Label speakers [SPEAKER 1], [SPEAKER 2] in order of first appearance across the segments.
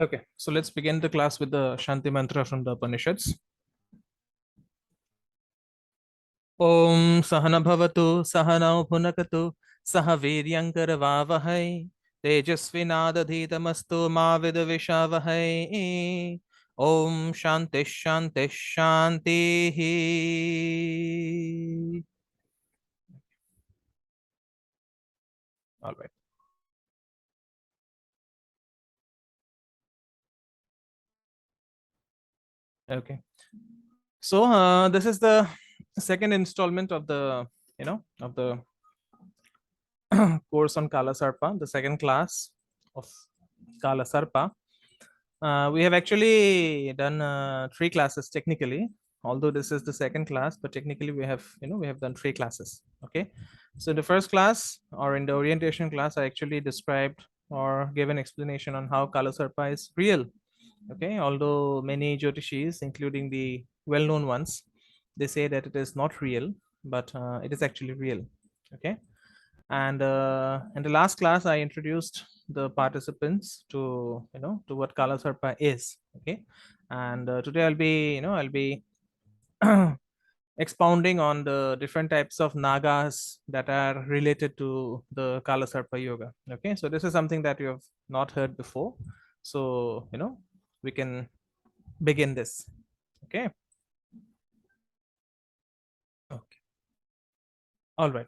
[SPEAKER 1] Okay, so let's begin the class with the Shanti mantra from the Upanishads. Om Sahana Bhavatu Sahanau Bhunakatu Saha Viryankara Vavahai Tejasvinadadhitamastu Ma Vidavishawahai. Om Shanti Shanti Shanti. All right. Okay. So this is the second installment of the of the course on Kala Sarpa, the second class of Kala Sarpa. We have actually done three classes technically, although this is the second class, but technically we have done three classes. Okay, so in the first class or in the orientation class, I actually described or gave an explanation on how Kala Sarpa is real. Okay, although many Jyotishis, including the well-known ones, they say that it is not real, but it is actually real. Okay, and in the last class I introduced the participants to to what Kala Sarpa is. Okay, and today I'll be expounding on the different types of nagas that are related to the Kala Sarpa yoga. Okay, so this is something that you have not heard before, so we can begin this. Okay. Okay, all right.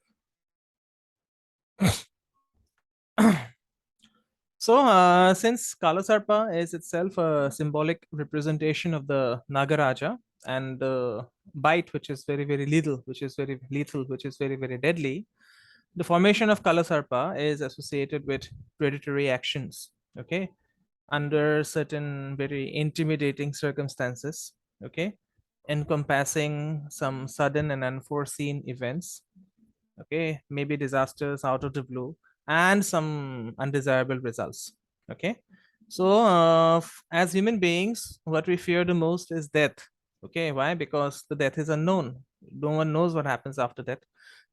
[SPEAKER 1] So, since Kala Sarpa is itself a symbolic representation of the Nagaraja and the bite, which is very, very lethal, which is very lethal, which is very, very deadly, the formation of Kala Sarpa is associated with predatory actions, okay, under certain very intimidating circumstances, okay, encompassing some sudden and unforeseen events, okay, maybe disasters out of the blue and some undesirable results. Okay, so as human beings, what we fear the most is death. Okay, why? Because the death is unknown. No one knows what happens after that.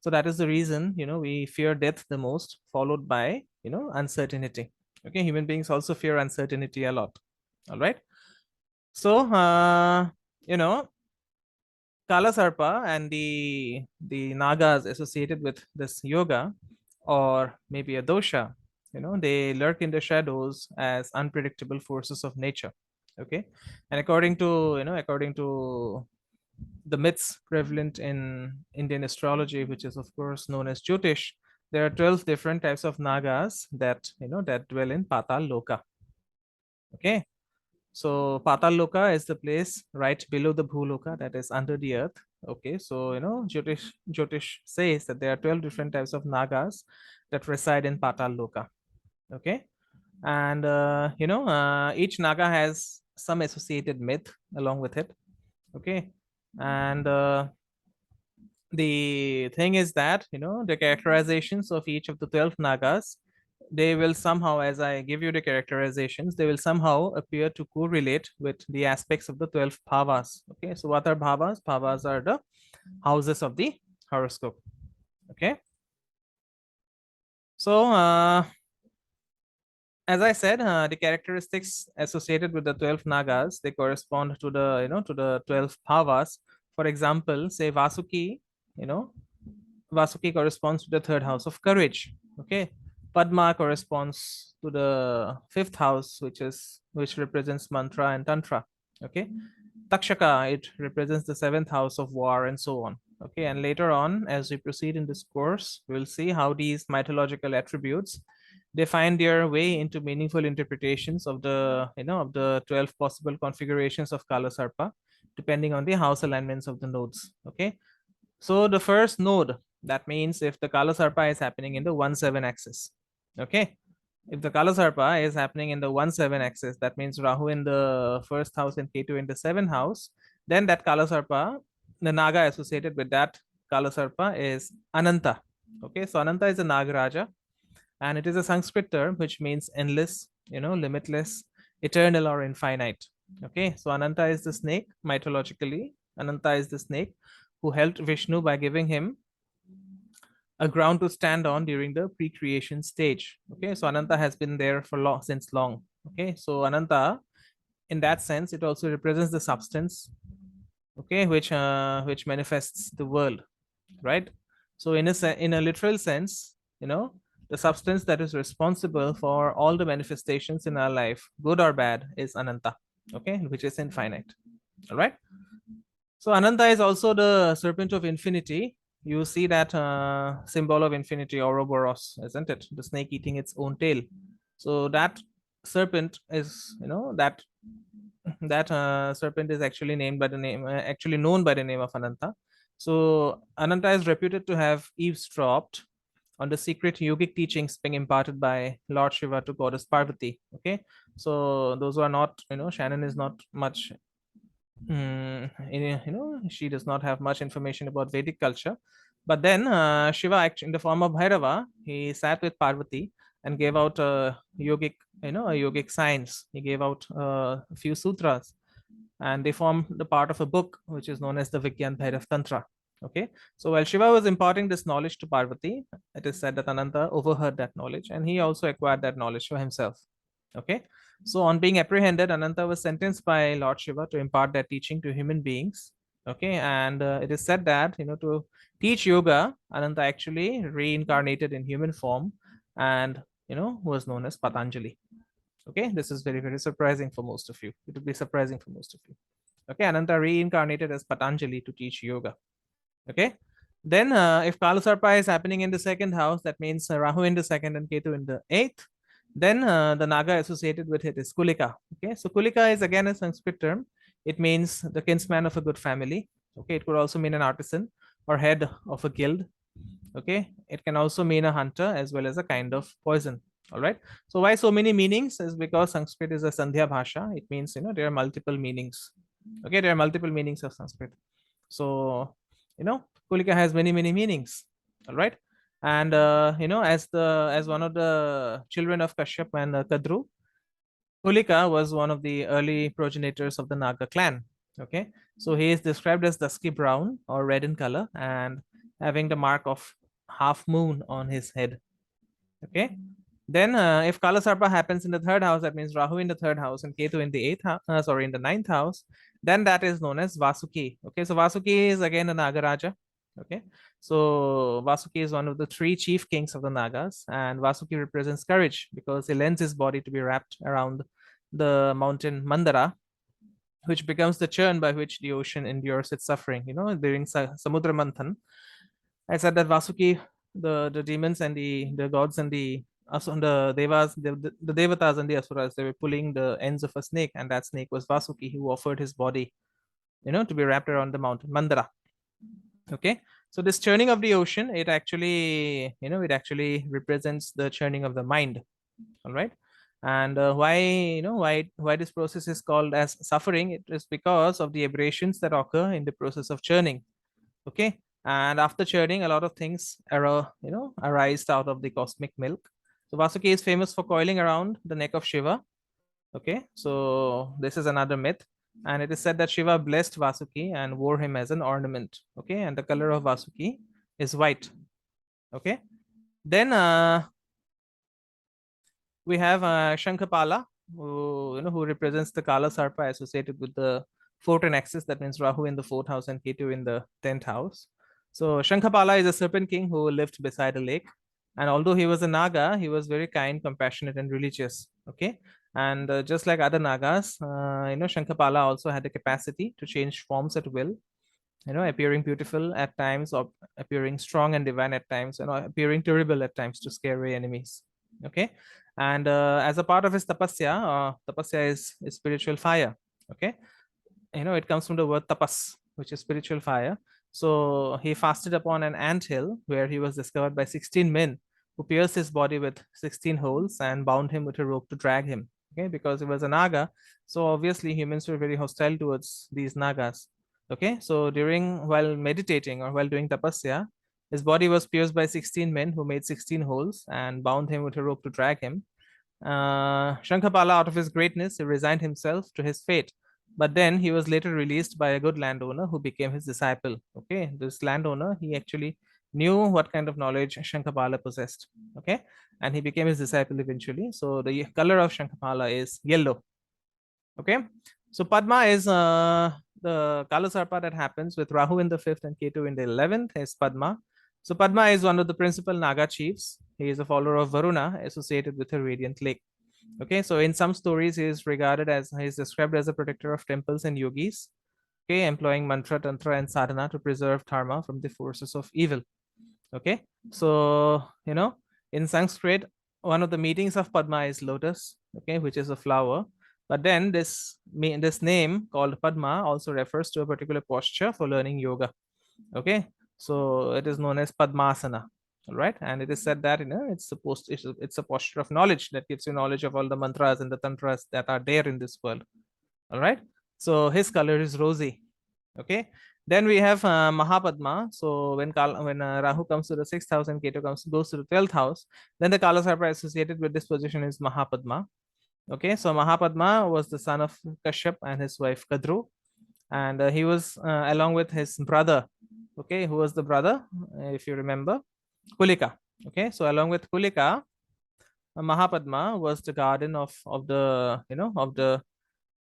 [SPEAKER 1] So that is the reason we fear death the most, followed by uncertainty. Okay, human beings also fear uncertainty a lot. All right, so you know Kala Sarpa and the Nagas associated with this yoga, or maybe a dosha, they lurk in the shadows as unpredictable forces of nature. Okay, and according to the myths prevalent in Indian astrology, which is of course known as jyotish, there are 12 different types of nagas that dwell in Patal Loka. Okay, so Patal Loka is the place right below the Bhuloka, that is under the earth. Okay, so Jyotish says that there are 12 different types of Nagas that reside in Patal Loka. Okay, and each Naga has some associated myth along with it. Okay, and the thing is that the characterizations of each of the 12 Nagas, they will somehow, as I give you the characterizations, they will somehow appear to correlate with the aspects of the 12 bhavas. Okay, so what are bhavas? Bhavas are the houses of the horoscope. Okay, so as I said, the characteristics associated with the 12 nagas, they correspond to the to the 12 bhavas. For example, say Vasuki, you know Vasuki corresponds to the third house of courage. Okay, Padma corresponds to the fifth house, which represents mantra and tantra. Okay, Takshaka, it represents the seventh house of war, and so on. Okay, and later on, as we proceed in this course, we'll see how these mythological attributes, they find their way into meaningful interpretations of the 12 possible configurations of Kala Sarpa, depending on the house alignments of the nodes. Okay, so the first node, that means if the Kala Sarpa is happening in the 1-7 axis. Okay, if the Kala Sarpa is happening in the 1-7 axis, that means Rahu in the first house and Ketu in the seventh house, then that Kala Sarpa, the Naga associated with that Kala Sarpa is Ananta. Okay, so Ananta is a Nagaraja, and it is a Sanskrit term which means endless, limitless, eternal, or infinite. Okay, so Ananta is the snake. Mythologically, Ananta is the snake who helped Vishnu by giving him a ground to stand on during the pre-creation stage. Okay, so Ananta has been there for long, since long. Okay, so Ananta, in that sense, it also represents the substance, okay, which manifests the world, right? So in a literal sense, the substance that is responsible for all the manifestations in our life, good or bad, is Ananta, okay, which is infinite. All right. So Ananta is also the serpent of infinity. You see that symbol of infinity, Ouroboros, isn't it? The snake eating its own tail. So that serpent is, that serpent is actually named by the name, actually known by the name of Ananta. So Ananta is reputed to have eavesdropped on the secret yogic teachings being imparted by Lord Shiva to goddess Parvati. Okay, so those who are not, Shannon is not much, she does not have much information about Vedic culture. But then Shiva, actually, in the form of Bhairava, he sat with Parvati and gave out a yogic science. He gave out a few sutras, and they form the part of a book which is known as the Vigyan Bhairav Tantra. Okay, so while Shiva was imparting this knowledge to Parvati, it is said that Ananta overheard that knowledge and he also acquired that knowledge for himself. Okay, so on being apprehended, Ananta was sentenced by Lord Shiva to impart that teaching to human beings. Okay, and it is said that, to teach yoga, Ananta actually reincarnated in human form and, was known as Patanjali. Okay, this is very, very surprising for most of you. It would be surprising for most of you. Okay, Ananta reincarnated as Patanjali to teach yoga. Okay, then if Kalasarpa is happening in the second house, that means Rahu in the second and Ketu in the eighth. Then the Naga associated with it is Kulika. Okay, so Kulika is again a Sanskrit term. It means the kinsman of a good family. Okay, it could also mean an artisan or head of a guild. Okay, it can also mean a hunter as well as a kind of poison. All right, so why so many meanings is because Sanskrit is a Sandhya Bhasha. It means, there are multiple meanings. Okay, there are multiple meanings of Sanskrit. So, Kulika has many, many meanings. All right, and as one of the children of Kashyap and Kadru, Kulika was one of the early progenitors of the Naga clan. Okay, so he is described as dusky brown or red in color and having the mark of half moon on his head. Okay, then if Kalasarpa happens in the third house, that means Rahu in the third house and Ketu in the in the ninth house, then that is known as Vasuki. Okay, so Vasuki is again a Nagaraja. Okay, so Vasuki is one of the three chief kings of the Nagas, and Vasuki represents courage because he lends his body to be wrapped around the mountain Mandara, which becomes the churn by which the ocean endures its suffering. During Samudra Manthan, I said that Vasuki, the demons and the gods and the devas, the devatas and the asuras, they were pulling the ends of a snake, and that snake was Vasuki, who offered his body, to be wrapped around the mountain Mandara. Okay, so this churning of the ocean, it actually represents the churning of the mind. All right, and why this process is called as suffering? It is because of the aberrations that occur in the process of churning. Okay, and after churning, a lot of things arise out of the cosmic milk. So Vasuki is famous for coiling around the neck of Shiva. Okay, so this is another myth, and it is said that Shiva blessed Vasuki and wore him as an ornament. Okay, and the color of Vasuki is white. Okay, then we have Shankapala, who represents the Kala Sarpa associated with the 14 axis. That means Rahu in the fourth house and Ketu in the 10th house. So Shankapala is a serpent king who lived beside a lake. And although he was a Naga, he was very kind, compassionate, and religious. Okay. And just like other Nagas, Shankapala also had the capacity to change forms at will, appearing beautiful at times or appearing strong and divine at times, appearing terrible at times to scare away enemies. Okay, and as a part of his tapasya is spiritual fire. Okay, it comes from the word tapas, which is spiritual fire. So he fasted upon an ant hill where he was discovered by 16 men who pierced his body with 16 holes and bound him with a rope to drag him. Okay, because he was a naga, so obviously humans were very hostile towards these nagas. Okay, so while meditating or while doing tapasya, his body was pierced by 16 men who made 16 holes and bound him with a rope to drag him. Shankapala, out of his greatness, he resigned himself to his fate. But then he was later released by a good landowner who became his disciple. Okay, this landowner, he actually knew what kind of knowledge Shankapala possessed. Okay, and he became his disciple eventually. So the color of Shankapala is yellow. Okay, so Padma is the Kala Sarpa that happens with Rahu in the 5th and Ketu in the 11th is Padma. So Padma is one of the principal Naga chiefs. He is a follower of Varuna associated with a radiant lake. Okay, so in some stories, he is regarded as, he is described as a protector of temples and yogis. Okay, employing mantra, tantra, and sadhana to preserve dharma from the forces of evil. Okay, so in Sanskrit, one of the meanings of Padma is lotus. Okay, which is a flower. But then this name called Padma also refers to a particular posture for learning yoga. Okay, so it is known as Padmasana. All right, and it is said that it's a posture of knowledge that gives you knowledge of all the mantras and the tantras that are there in this world. All right, so his color is rosy. Okay, then we have Mahapadma. So when Rahu comes to the 6th house and Ketu goes to the 12th house, then the Kala Sarpa associated with this position is Mahapadma. Okay, so Mahapadma was the son of Kashyap and his wife Kadru, and he was along with his brother. Okay, who was the brother? If you remember, Kulika. Okay, so along with Kulika, Mahapadma was the guardian of the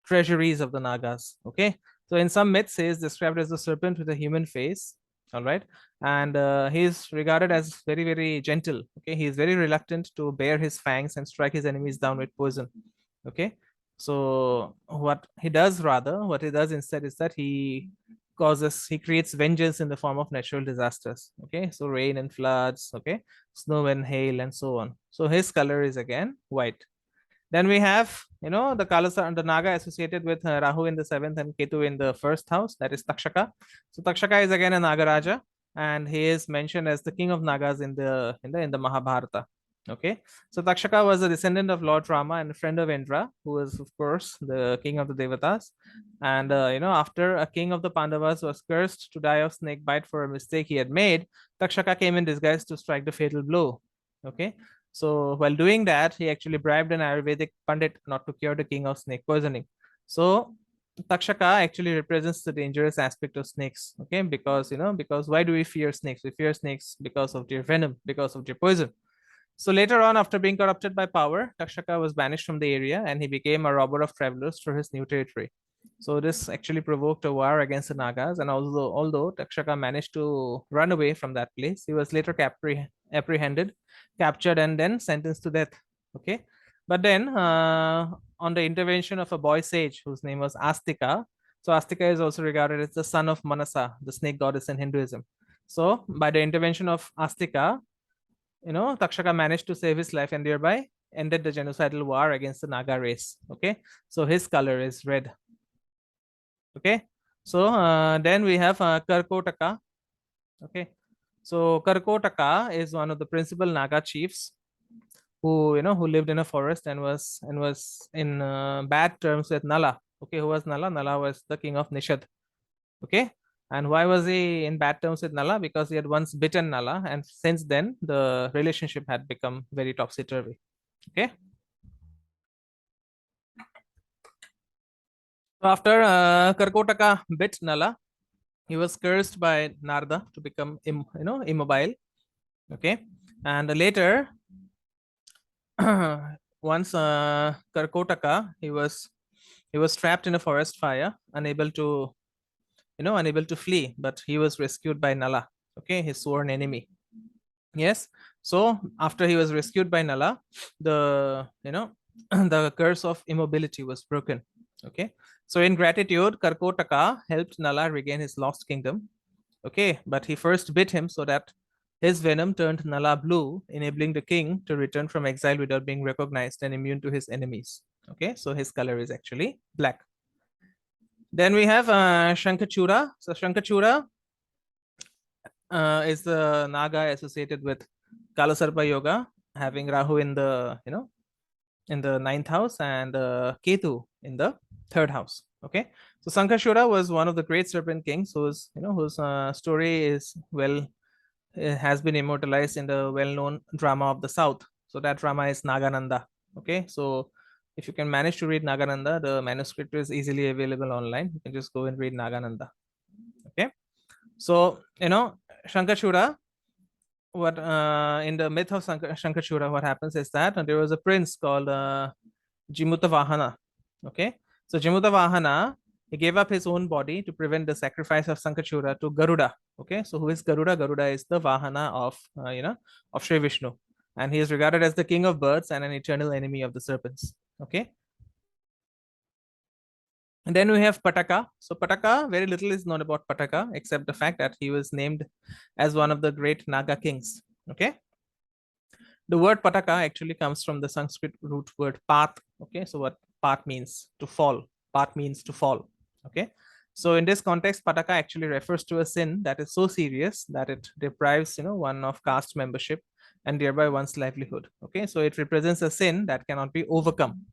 [SPEAKER 1] treasuries of the Nagas. Okay, so in some myths, he is described as a serpent with a human face. All right, and he is regarded as very, very gentle. Okay, he is very reluctant to bare his fangs and strike his enemies down with poison. Okay, so what he does instead is that he creates vengeance in the form of natural disasters. Okay, so rain and floods, okay, snow and hail, and so on. So his color is again white. Then we have, the Kalas and the Naga associated with Rahu in the 7th and Ketu in the 1st house, that is Takshaka. So Takshaka is again a Nagaraja, and he is mentioned as the king of Nagas in the Mahabharata. Okay, so Takshaka was a descendant of Lord Rama and a friend of Indra, who was of course the king of the Devatas. And after a king of the Pandavas was cursed to die of snake bite for a mistake he had made, Takshaka came in disguise to strike the fatal blow. Okay, so while doing that, he actually bribed an Ayurvedic Pandit not to cure the king of snake poisoning. So Takshaka actually represents the dangerous aspect of snakes. Okay, because why do we fear snakes? We fear snakes because of their venom, because of their poison. So later on, after being corrupted by power, Takshaka was banished from the area and he became a robber of travelers for his new territory. So this actually provoked a war against the Nagas, and although Takshaka managed to run away from that place, he was later apprehended, captured, and then sentenced to death. Okay, but then on the intervention of a boy sage whose name was Astika. So Astika is also regarded as the son of Manasa, the snake goddess in Hinduism. So by the intervention of Astika, Takshaka managed to save his life and thereby ended the genocidal war against the Naga race. Okay, so his color is red. Okay, so then we have Karkotaka. Okay, so Karkotaka is one of the principal Naga chiefs who lived in a forest and was in bad terms with Nala. Okay, who was Nala? Nala was the king of Nishad. Okay, and why was he in bad terms with Nala? Because he had once bitten Nala, and since then the relationship had become very topsy-turvy. Okay, so after Karkotaka bit Nala, he was cursed by Narda to become immobile. Okay, and later once Karkotaka, he was trapped in a forest fire, unable to flee, but he was rescued by Nala. Okay, his sworn enemy. Yes, so after he was rescued by Nala, the the curse of immobility was broken. Okay, so in gratitude, Karkotaka helped Nala regain his lost kingdom. Okay, but he first bit him so that his venom turned Nala blue, enabling the king to return from exile without being recognized and immune to his enemies. Okay, so his color is actually black. Then we have Shankachura. So Shankachura is the Naga associated with Kalasarpa Yoga, having Rahu in the in the 9th house and Ketu in the 3rd house. Okay, so Sankashura was one of the great serpent kings whose story is has been immortalized in the well-known drama of the South. So that drama is Nagananda. Okay, so if you can manage to read Nagananda, the manuscript is easily available online. You can just go and read Nagananda. Okay, so Shankashura what in the myth of Shankachura, what happens is that there was a prince called Jimutavahana. Okay, so Jimutavahana, he gave up his own body to prevent the sacrifice of Sankachura to Garuda. Okay, so who is Garuda? Garuda is the Vahana of of Sri Vishnu, and he is regarded as the king of birds and an eternal enemy of the serpents. Okay. And then we have Pataka. So Pataka, very little is known about Pataka except the fact that he was named as one of the great Naga kings. Okay. The word Pataka actually comes from the Sanskrit root word path. Okay. So what path means? To fall. Path means to fall. Okay. So in this context, Pataka actually refers to a sin that is so serious that it deprives one of caste membership and thereby one's livelihood. Okay. So it represents a sin that cannot be overcome.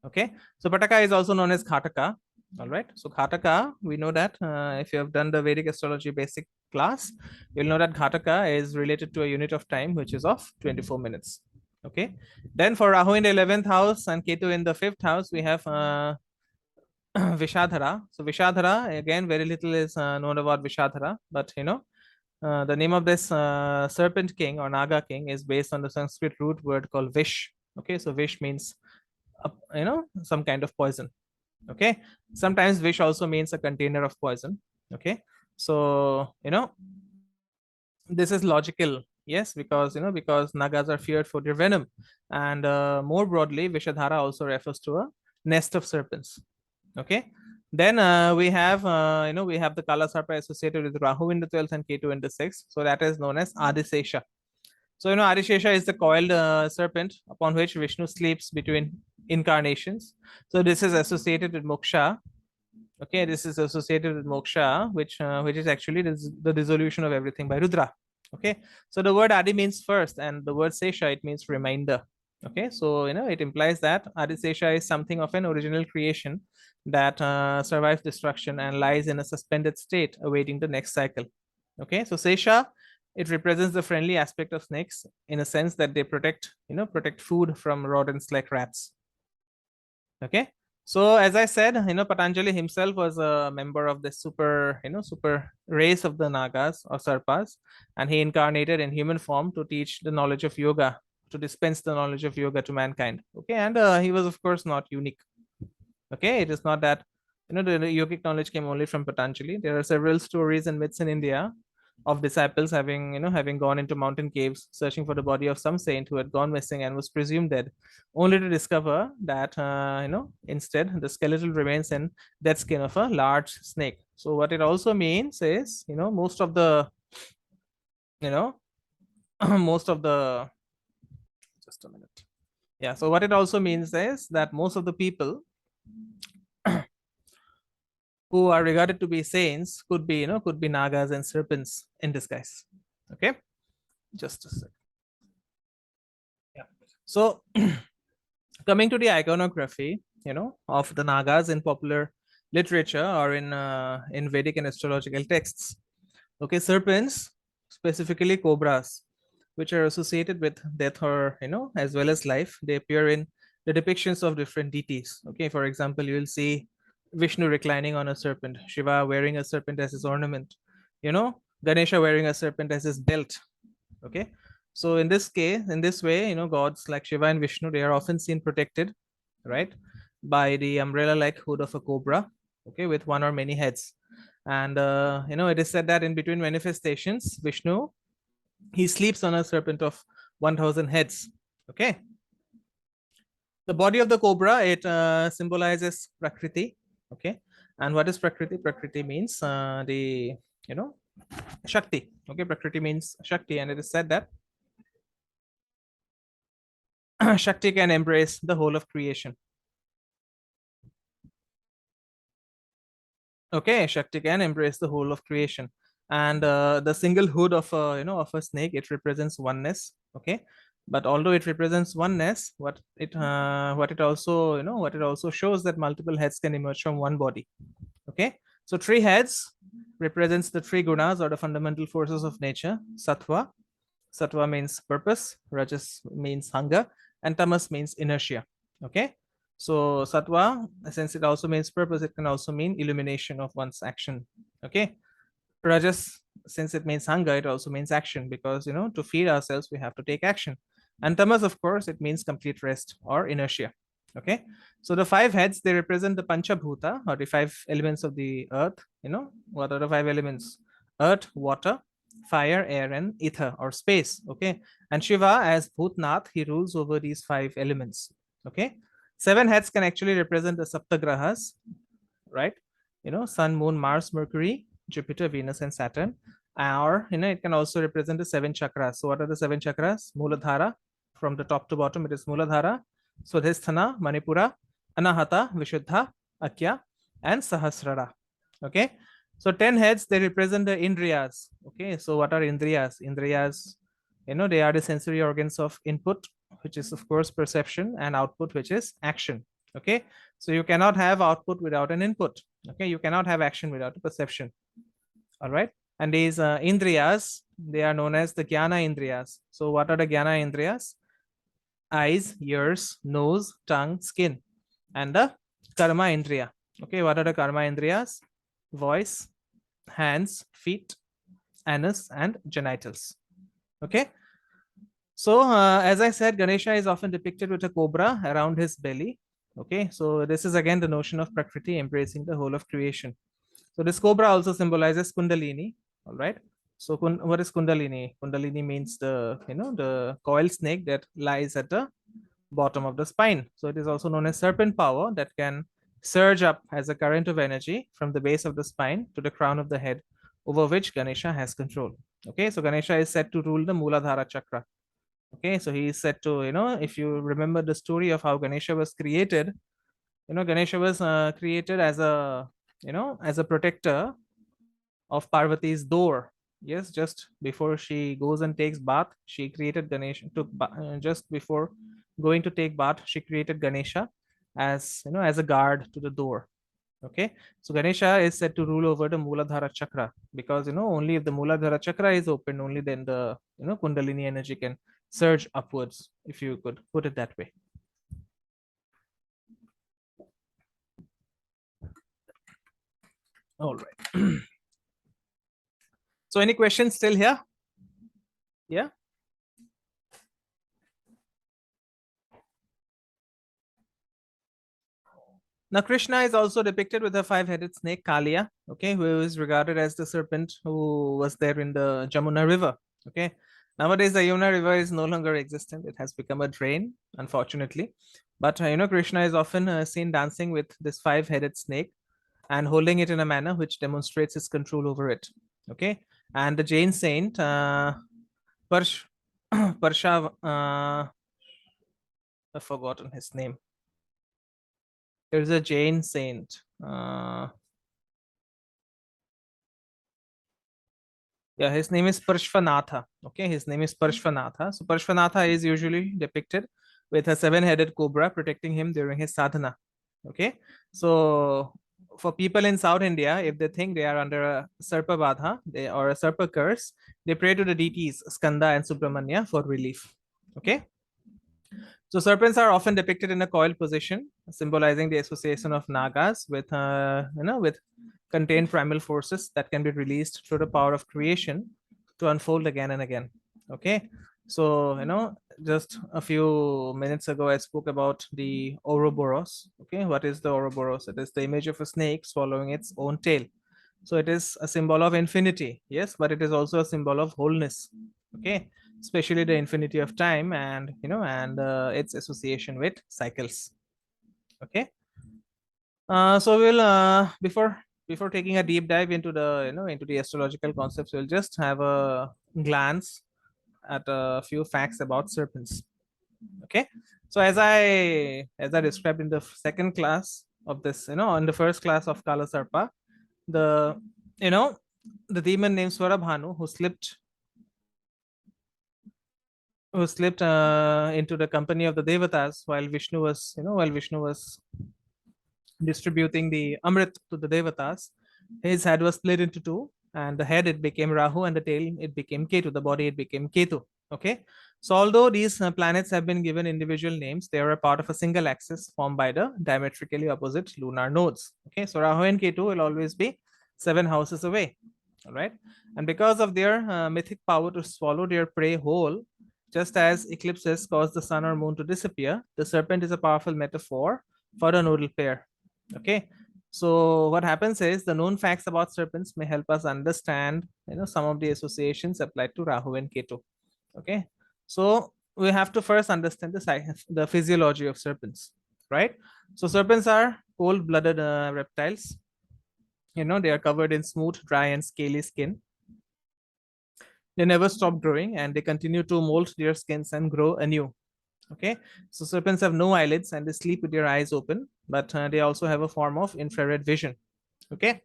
[SPEAKER 1] Okay. So Pataka is also known as Ghataka. All right. So Ghataka, we know that if you have done the Vedic astrology basic class, you'll know that Ghataka is related to a unit of time, which is of 24 minutes. Okay. Then for Rahu in the 11th house and Ketu in the 5th house, we have Vishadhara. So Vishadhara, again, very little is known about Vishadhara, but the name of this serpent king or Naga king is based on the Sanskrit root word called Vish. Okay. So Vish means, some kind of poison. Okay. Sometimes Vish also means a container of poison. Okay. So, this is logical. Yes, because because Nagas are feared for their venom, and more broadly, Vishadhara also refers to a nest of serpents. Okay. Then we have we have the Kala Sarpa associated with Rahu in the 12th and Ketu in the 6th. So that is known as Adisesha. So Adisesha is the coiled serpent upon which Vishnu sleeps between incarnations. So this is associated with moksha. Okay, this is associated with moksha, which is actually the dissolution of everything by Rudra. Okay, so the word Adi means first, and the word Sesha, it means reminder. Okay, so it implies that Adi Sesha is something of an original creation that survives destruction and lies in a suspended state awaiting the next cycle. Okay, so Sesha, it represents the friendly aspect of snakes in a sense that they protect food from rodents like rats. Okay, so as I said, Patanjali himself was a member of the super race of the Nagas or Sarpas, and he incarnated in human form to teach the knowledge of yoga, to dispense the knowledge of yoga to mankind. Okay, and he was of course not unique. Okay, it is not that the yogic knowledge came only from Patanjali. There are several stories and myths in India of disciples having gone into mountain caves searching for the body of some saint who had gone missing and was presumed dead, only to discover that instead the skeletal remains in dead skin of a large snake. So what it also means is most of the most of the just a minute. Yeah, so what it also means is that most of the people who are regarded to be saints could be nagas and serpents in disguise. Okay, just a sec. Yeah, so coming to the iconography of the nagas in popular literature or in Vedic and astrological texts. Okay, serpents, specifically cobras, which are associated with death or as well as life, they appear in the depictions of different deities. Okay, for example, you will see Vishnu reclining on a serpent, Shiva wearing a serpent as his ornament, Ganesha wearing a serpent as his belt. Okay, so in this way, gods like Shiva and Vishnu, they are often seen protected, right, by the umbrella like hood of a cobra, okay, with one or many heads. And it is said that in between manifestations, Vishnu, he sleeps on a serpent of 1000 heads. Okay, the body of the cobra, it symbolizes Prakriti. Okay, and what is Prakriti? Prakriti means the Shakti. Okay, Prakriti means Shakti, and it is said that Shakti can embrace the whole of creation. Okay, Shakti can embrace the whole of creation, and the single hood of a snake, it represents oneness. Okay, but although it represents oneness, what it also shows that multiple heads can emerge from one body. Okay, so 3 heads represents the 3 gunas or the fundamental forces of nature. Sattva means purpose, Rajas means hunger, and Tamas means inertia. Okay, so Sattva, since it also means purpose, it can also mean illumination of one's action. Okay, Rajas, since it means hunger, it also means action, because to feed ourselves we have to take action. And tamas, of course, it means complete rest or inertia. Okay, so the five heads, they represent the panchabhuta, or the five elements of the earth. What are the five elements? Earth, water, fire, air, and ether or space. Okay, and Shiva, as Bhutnath, he rules over these five elements. Okay, seven heads can actually represent the saptagrahas, right? Sun, moon, Mars, Mercury, Jupiter, Venus, and Saturn. Or it can also represent the seven chakras. So what are the seven chakras? Muladhara, from the top to bottom, it is Muladhara, Swadhisthana, Manipura, Anahata, Vishuddha, Akya, and Sahasrara. Okay, so 10 heads, they represent the Indriyas. Okay, so what are Indriyas? Indriyas, they are the sensory organs of input, which is of course perception, and output, which is action. Okay, so you cannot have output without an input. Okay, you cannot have action without a perception. All right, and these Indriyas, they are known as the Jnana Indriyas. So what are the Jnana Indriyas? Eyes, ears, nose, tongue, skin. And the Karma Indriya. Okay, what are the Karma Indriyas? Voice, hands, feet, anus, and genitals. Okay, so as I said, Ganesha is often depicted with a cobra around his belly. Okay, so this is again the notion of Prakriti embracing the whole of creation. So this cobra also symbolizes Kundalini. All right, so what is Kundalini? Kundalini means the coil snake that lies at the bottom of the spine. So it is also known as serpent power that can surge up as a current of energy from the base of the spine to the crown of the head, over which Ganesha has control. Okay, so Ganesha is said to rule the Muladhara chakra. Okay, so he is said to, if you remember the story of how Ganesha was created, Ganesha was created as a protector of Parvati's door. Yes, just before she goes and takes bath, she created Ganesha. Just before going to take bath, she created Ganesha as a guard to the door. Okay, so Ganesha is said to rule over the Muladhara chakra, because only if the Muladhara chakra is open, only then the Kundalini energy can surge upwards, if you could put it that way. All right. So any questions still here? Yeah. Now Krishna is also depicted with a five-headed snake, Kalia, okay, who is regarded as the serpent who was there in the Jamuna River. Okay, nowadays the Yamuna River is no longer existent; it has become a drain, unfortunately. But Krishna is often seen dancing with this five-headed snake and holding it in a manner which demonstrates his control over it. Okay, and the Jain saint Parsha, I've forgotten his name. There's a Jain saint. Yeah, his name is Parshvanatha. Okay, his name is Parshvanatha. So Parshvanatha is usually depicted with a seven-headed cobra protecting him during his sadhana. Okay, so for people in South India, if they think they are under a Sarpa Badha or a Sarpa curse, they pray to the deities Skanda and Subramanya for relief. Okay, so serpents are often depicted in a coiled position, symbolizing the association of Nagas with contained primal forces that can be released through the power of creation to unfold again and again. Okay, so just a few minutes ago I spoke about the Ouroboros. Okay, what is the Ouroboros? It is the image of a snake swallowing its own tail. So it is a symbol of infinity, yes, but it is also a symbol of wholeness. Okay, especially the infinity of time and its association with cycles. Okay, so we'll before taking a deep dive into the into the astrological concepts, we'll just have a glance at a few facts about serpents. Okay, so as I described in the second class of this, in the first class of Kala Sarpa, the the demon named Swarabhanu who slipped into the company of the Devatas while Vishnu was distributing the Amrit to the Devatas. His head was split into two, and the head it became Rahu, and the tail it became Ketu. The body it became Ketu. Okay, so although these planets have been given individual names, they are a part of a single axis formed by the diametrically opposite lunar nodes. Okay, so Rahu and Ketu will always be 7 houses away. All right. And because of their mythic power to swallow their prey whole, just as eclipses cause the sun or moon to disappear, the serpent is a powerful metaphor for the nodal pair. Okay. So what happens is the known facts about serpents may help us understand, some of the associations applied to Rahu and Ketu. Okay. So we have to first understand the physiology of serpents, right? So serpents are cold-blooded reptiles. They are covered in smooth, dry, and scaly skin. They never stop growing, and they continue to mold their skins and grow anew. Okay, so serpents have no eyelids and they sleep with their eyes open, but they also have a form of infrared vision. Okay,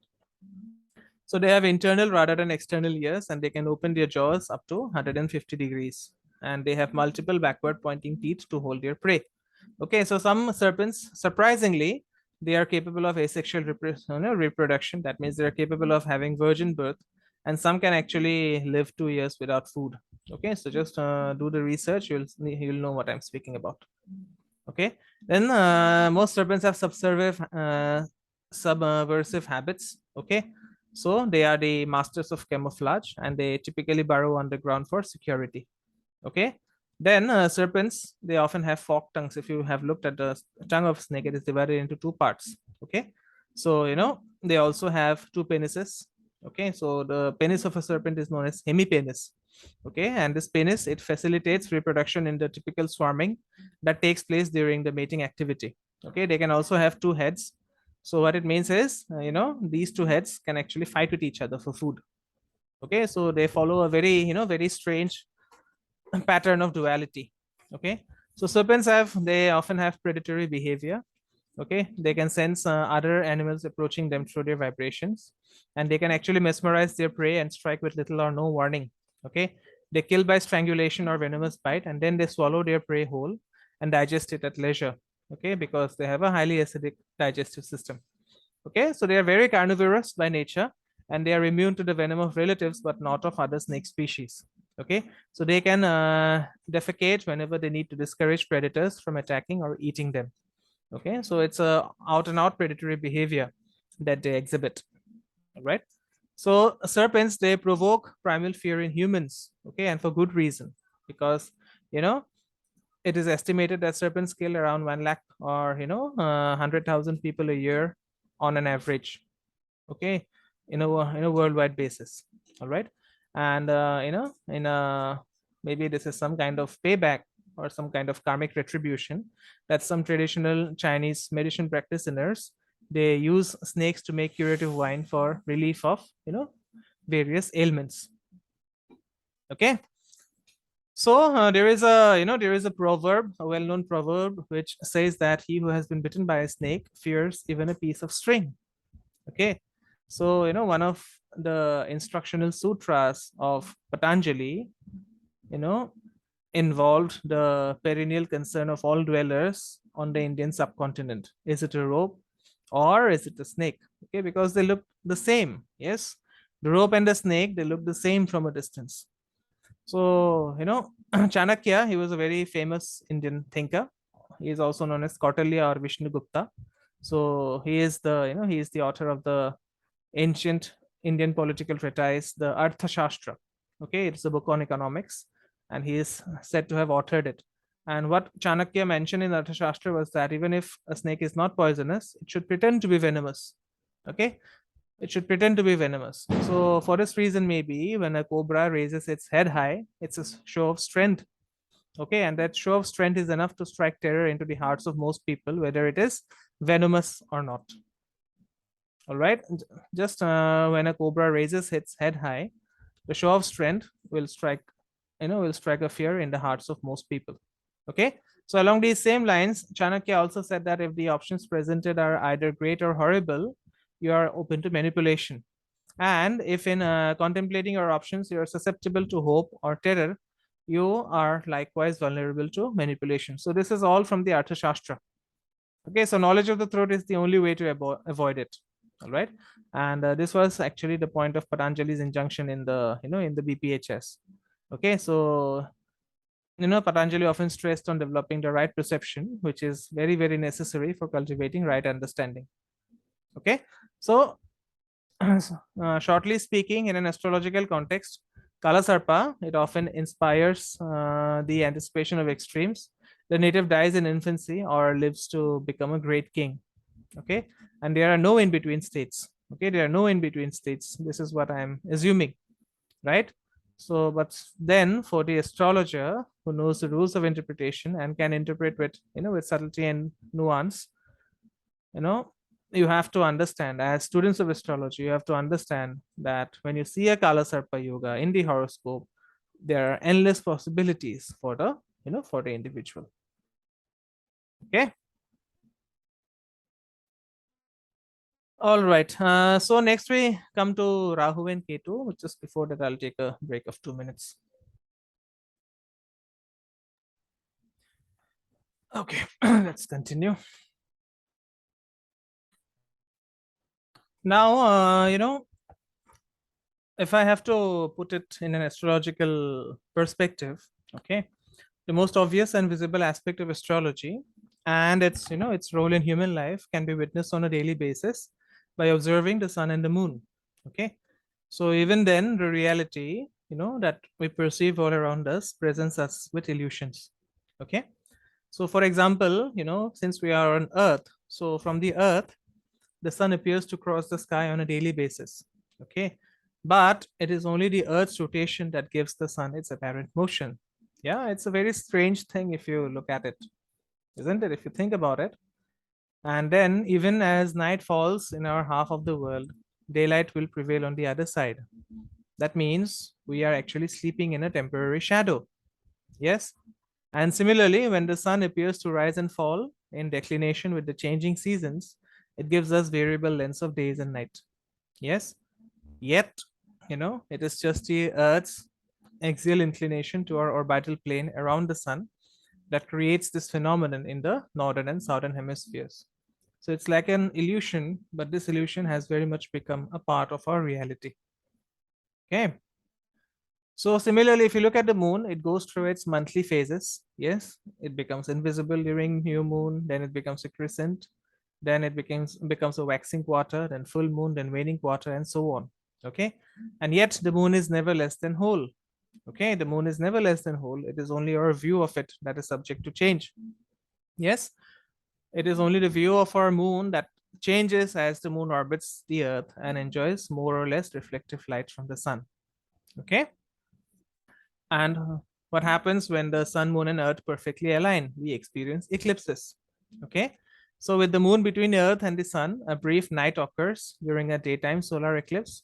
[SPEAKER 1] so they have internal rather than external ears, and they can open their jaws up to 150 degrees, and they have multiple backward pointing teeth to hold their prey. Okay, so some serpents, surprisingly, they are capable of asexual reproduction. That means they're capable of having virgin birth, and some can actually live 2 years without food. Okay, so just do the research. You'll know what I'm speaking about. Okay, then most serpents have subversive habits. Okay, so they are the masters of camouflage, and they typically burrow underground for security. Okay, then serpents, they often have forked tongues. If you have looked at the tongue of snake, it is divided into two parts. Okay, so they also have two penises. Okay, so the penis of a serpent is known as hemipenis. Okay, and this penis, it facilitates reproduction in the typical swarming that takes place during the mating activity. Okay, they can also have two heads. So what it means is, these two heads can actually fight with each other for food. Okay, so they follow a very strange pattern of duality. Okay, so serpents they often have predatory behavior. Okay, they can sense other animals approaching them through their vibrations, and they can actually mesmerize their prey and strike with little or no warning. Okay, they kill by strangulation or venomous bite, and then they swallow their prey whole and digest it at leisure. Okay, because they have a highly acidic digestive system. Okay, so they are very carnivorous by nature, and they are immune to the venom of relatives but not of other snake species. Okay, so they can defecate whenever they need to discourage predators from attacking or eating them. Okay, so it's a out and out predatory behavior that they exhibit. All right, so serpents, they provoke primal fear in humans. Okay, and for good reason, because it is estimated that serpents kill around 1 lakh or 100,000 people a year on an average. Okay, in a worldwide basis. All right, and in a maybe this is some kind of payback or some kind of karmic retribution that some traditional Chinese medicine practitioners, they use snakes to make curative wine for relief of various ailments. Okay, so there is a proverb, a well-known proverb, which says that he who has been bitten by a snake fears even a piece of string. Okay, so one of the instructional sutras of Patanjali, involved the perennial concern of all dwellers on the Indian subcontinent. Is it a rope or is it a snake? Okay, because they look the same. Yes, the rope and the snake, they look the same from a distance. So Chanakya, he was a very famous Indian thinker. He is also known as Kautilya or Vishnugupta. So he is the author of the ancient Indian political treatise, the Arthashastra. Okay, it's a book on economics, and he is said to have authored it. And what Chanakya mentioned in Arthashastra was that even if a snake is not poisonous, it should pretend to be venomous. Okay, it should pretend to be venomous. So for this reason, maybe when a cobra raises its head high, it's a show of strength. Okay, and that show of strength is enough to strike terror into the hearts of most people, whether it is venomous or not. All right, just when a cobra raises its head high, the show of strength will strike a fear in the hearts of most people. Okay, so along these same lines, Chanakya also said that if the options presented are either great or horrible, you are open to manipulation. And if in contemplating your options, you are susceptible to hope or terror, you are likewise vulnerable to manipulation. So this is all from the Arthashastra. Okay, so knowledge of the throat is the only way to avoid it. All right, and this was actually the point of Patanjali's injunction in the in the BPHS. Okay, so Patanjali often stressed on developing the right perception, which is very necessary for cultivating right understanding. Okay, so Shortly speaking, in an astrological context, Kala Sarpa, it often inspires the anticipation of extremes. The native dies in infancy or lives to become a great king. Okay, and there are no in between states. Okay, there are no in between states. This is what I'm assuming, right? So, but then for the astrologer who knows the rules of interpretation and can interpret with, with subtlety and nuance, you know you have to understand, as students of astrology, you have to understand that when you see a Kala Sarpa yoga in the horoscope, there are endless possibilities for the, for the individual. Okay. All right. So next we come to Rahu and Ketu. Just before that, I'll take a break of 2 minutes. Okay, let's continue. Now, if I have to put it in an astrological perspective, okay, the most obvious and visible aspect of astrology and its, its role in human life can be witnessed on a daily basis by observing the sun and the moon. Okay, so even then, the reality, that we perceive all around us presents us with illusions. Okay, so for example, since we are on Earth, so from the Earth, the sun appears to cross the sky on a daily basis. Okay, but it is only the Earth's rotation that gives the sun its apparent motion. Yeah, it's a very strange thing if you look at it, isn't it? If you think about it. And then, even as night falls in our half of the world, daylight will prevail on the other side. That means we are actually sleeping in a temporary shadow. Yes. And similarly, when the sun appears to rise and fall in declination with the changing seasons, it gives us variable lengths of days and night. Yes. Yet, it is just the Earth's axial inclination to our orbital plane around the sun that creates this phenomenon in the northern and southern hemispheres. So it's like an illusion, but this illusion has very much become a part of our reality. Okay. So similarly, if you look at the moon, it goes through its monthly phases. Yes, it becomes invisible during new moon, then it becomes a crescent, then it becomes a waxing quarter, then full moon, then waning quarter, and so on. Okay, and yet the moon is never less than whole. Okay, the moon is never less than whole. It is only our view of it that is subject to change. Yes, it is only the view of our moon that changes as the moon orbits the Earth and enjoys more or less reflective light from the sun. Okay. And what happens when the sun, moon, and Earth perfectly align? We experience eclipses. Okay. So, with the moon between the Earth and the sun, a brief night occurs during a daytime solar eclipse.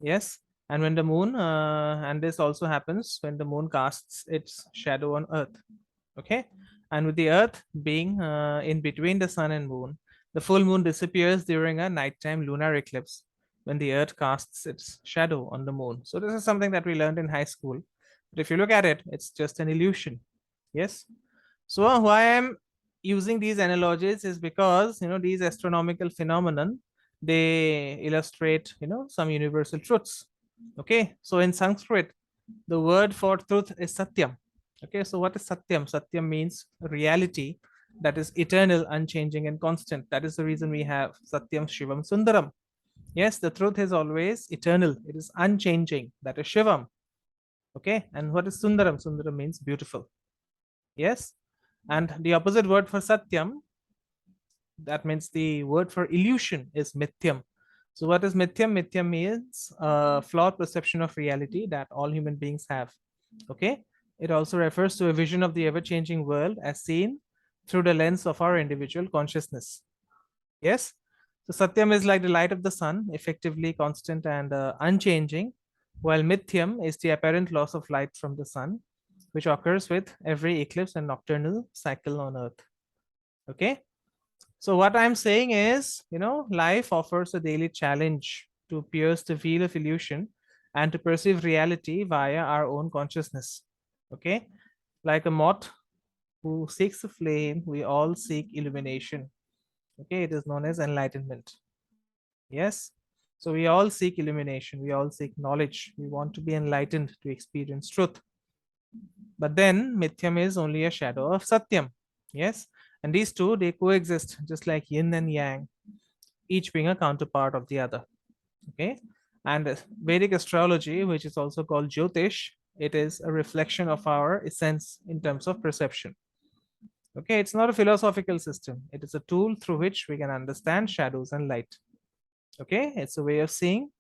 [SPEAKER 1] Yes. And when the moon, and this also happens when the moon casts its shadow on Earth. Okay. And with the Earth being in between the sun and moon, the full moon disappears during a nighttime lunar eclipse when the Earth casts its shadow on the moon. So this is something that we learned in high school. But if you look at it, it's just an illusion. Yes. So why I'm using these analogies is because, these astronomical phenomenon, they illustrate, some universal truths. Okay. So in Sanskrit, the word for truth is satyam. Okay, so what is satyam? Satyam means reality that is eternal, unchanging, and constant. That is the reason we have satyam, shivam, sundaram. Yes, the truth is always eternal, it is unchanging. That is shivam. Okay, and what is sundaram? Sundaram means beautiful. Yes, and the opposite word for satyam, that means the word for illusion, is mithyam. So, what is mithyam? Mithyam means a flawed perception of reality that all human beings have. Okay, it also refers to a vision of the ever changing world as seen through the lens of our individual consciousness. Yes, so Satyam is like the light of the sun, effectively constant and unchanging, while Mithyam is the apparent loss of light from the sun, which occurs with every eclipse and nocturnal cycle on Earth. Okay, so what I'm saying is, life offers a daily challenge to pierce the veil of illusion and to perceive reality via our own consciousness. Okay, like a moth who seeks a flame, we all seek illumination. Okay, it is known as enlightenment. Yes, so we all seek illumination, we all seek knowledge, we want to be enlightened to experience truth. But then Mithyam is only a shadow of Satyam. Yes, and these two, they coexist just like yin and yang, each being a counterpart of the other. Okay, and Vedic astrology, which is also called jyotish, it is a reflection of our essence in terms of perception. Okay, it's not a philosophical system. It is a tool through which we can understand shadows and light. Okay, it's a way of seeing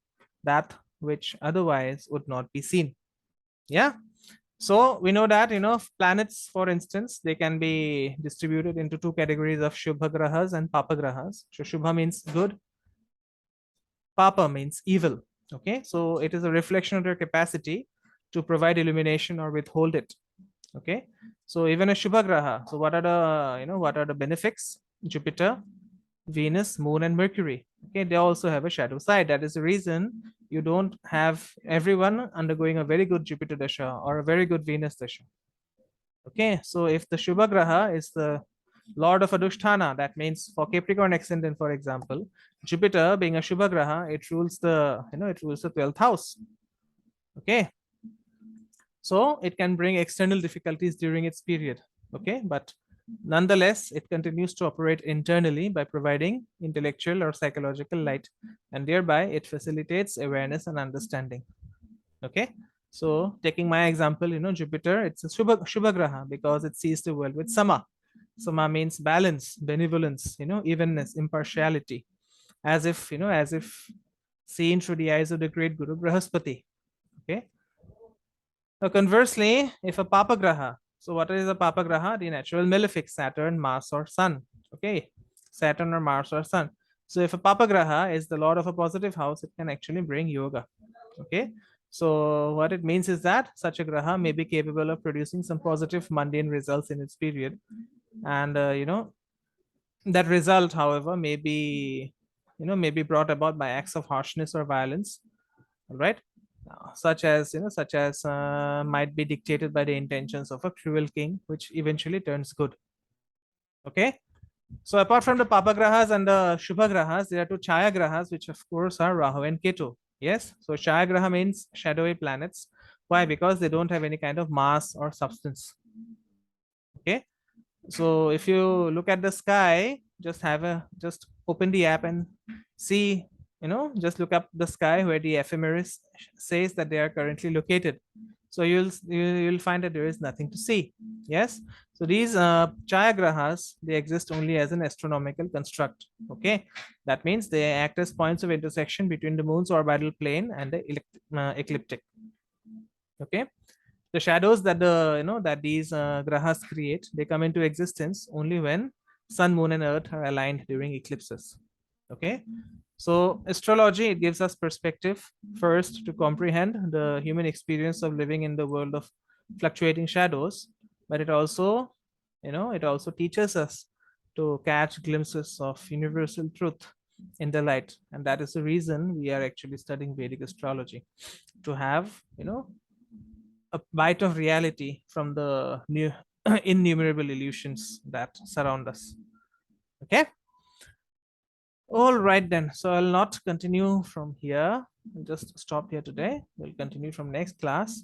[SPEAKER 1] that which otherwise would not be seen. Yeah. So we know that, planets, for instance, they can be distributed into two categories of Shubha Grahas and Papa Grahas. So Shubha means good, Papa means evil. Okay, so it is a reflection of their capacity to provide illumination or withhold it. Okay, so even a Shubha Graha. So what are the, what are the benefics? Jupiter, Venus, Moon, and Mercury. Okay, they also have a shadow side. That is the reason you don't have everyone undergoing a very good Jupiter Dasha or a very good Venus Dasha. Okay, so if the Shubha Graha is the Lord of Adusthana, that means for Capricorn ascendant, for example, Jupiter being a Shubha Graha, it rules the, it rules the 12th house. Okay, so it can bring external difficulties during its period. Okay, but nonetheless, it continues to operate internally by providing intellectual or psychological light, and thereby it facilitates awareness and understanding. Okay, so taking my example, Jupiter, it's a Shubha Graha because it sees the world with Sama. Sama means balance, benevolence, evenness, impartiality, as if, as if seen through the eyes of the great Guru Brahaspati. Okay. Now, conversely, if a Papa Graha, so what is a Papa Graha? The natural malefic, Saturn, Mars, or Sun. Okay, Saturn or Mars or Sun. So if a Papa Graha is the lord of a positive house, it can actually bring yoga. Okay, so what it means is that such a Graha may be capable of producing some positive mundane results in its period, and that result, however, may be brought about by acts of harshness or violence. All right, such as might be dictated by the intentions of a cruel king, which eventually turns good. Okay, so apart from the Papa Grahas and the Shubha Grahas, there are two Chaya Grahas, which of course are Rahu and Ketu. Yes, so Chaya Graha means shadowy planets. Why? Because they don't have any kind of mass or substance. Okay, so if you look at the sky, just open the app and see, just look up the sky where the ephemeris says that they are currently located. So you'll find that there is nothing to see. Yes, so these Chaya Grahas, they exist only as an astronomical construct. Okay, that means they act as points of intersection between the moon's orbital plane and the ecliptic. Okay, the shadows that these grahas create, they come into existence only when sun, moon, and earth are aligned during eclipses. Okay, so astrology, it gives us perspective first to comprehend the human experience of living in the world of fluctuating shadows, but it also, it also teaches us to catch glimpses of universal truth in the light, and that is the reason we are actually studying Vedic astrology, to have, a bite of reality from the new innumerable illusions that surround us. Okay, all right then, so I'll not continue from here. I'll just stop here today. We'll continue from next class.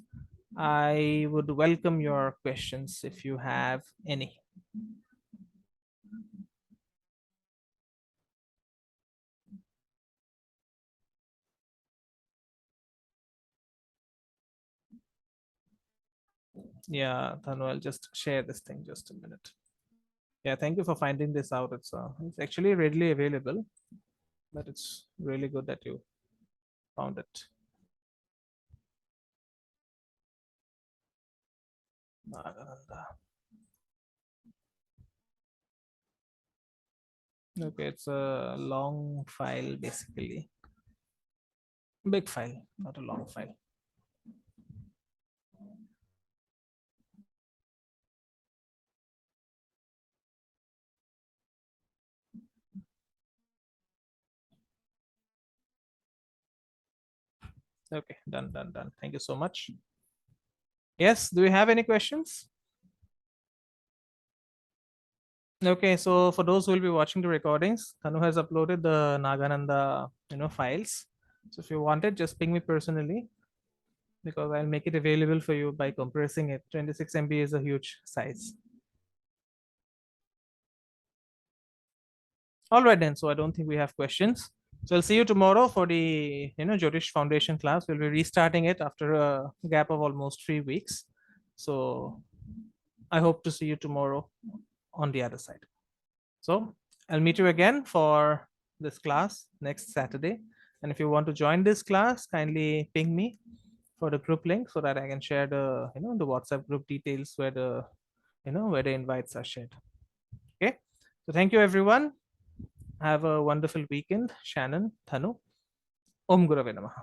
[SPEAKER 1] I would welcome your questions if you have any. Yeah, Thanu, I'll just share this thing just a minute. Yeah, thank you for finding this out. It's actually readily available, but it's really good that you found it. Okay, it's a long file basically. Big file, not a long file. Okay, done, done, done. Thank you so much. Yes, do you have any questions? Okay, so for those who will be watching the recordings, Tanu has uploaded the Nagananda, files. So if you want it, just ping me personally, because I'll make it available for you by compressing it. 26 MB is a huge size. All right then, so I don't think we have questions. So I'll see you tomorrow for the Jyotish Foundation class. We'll be restarting it after a gap of almost 3 weeks. So I hope to see you tomorrow on the other side. So I'll meet you again for this class next Saturday. And if you want to join this class, kindly ping me for the group link so that I can share the WhatsApp group details where the invites are shared. Okay. So thank you everyone. Have a wonderful weekend. Shannon, Thanu. Om Gurave Namaha.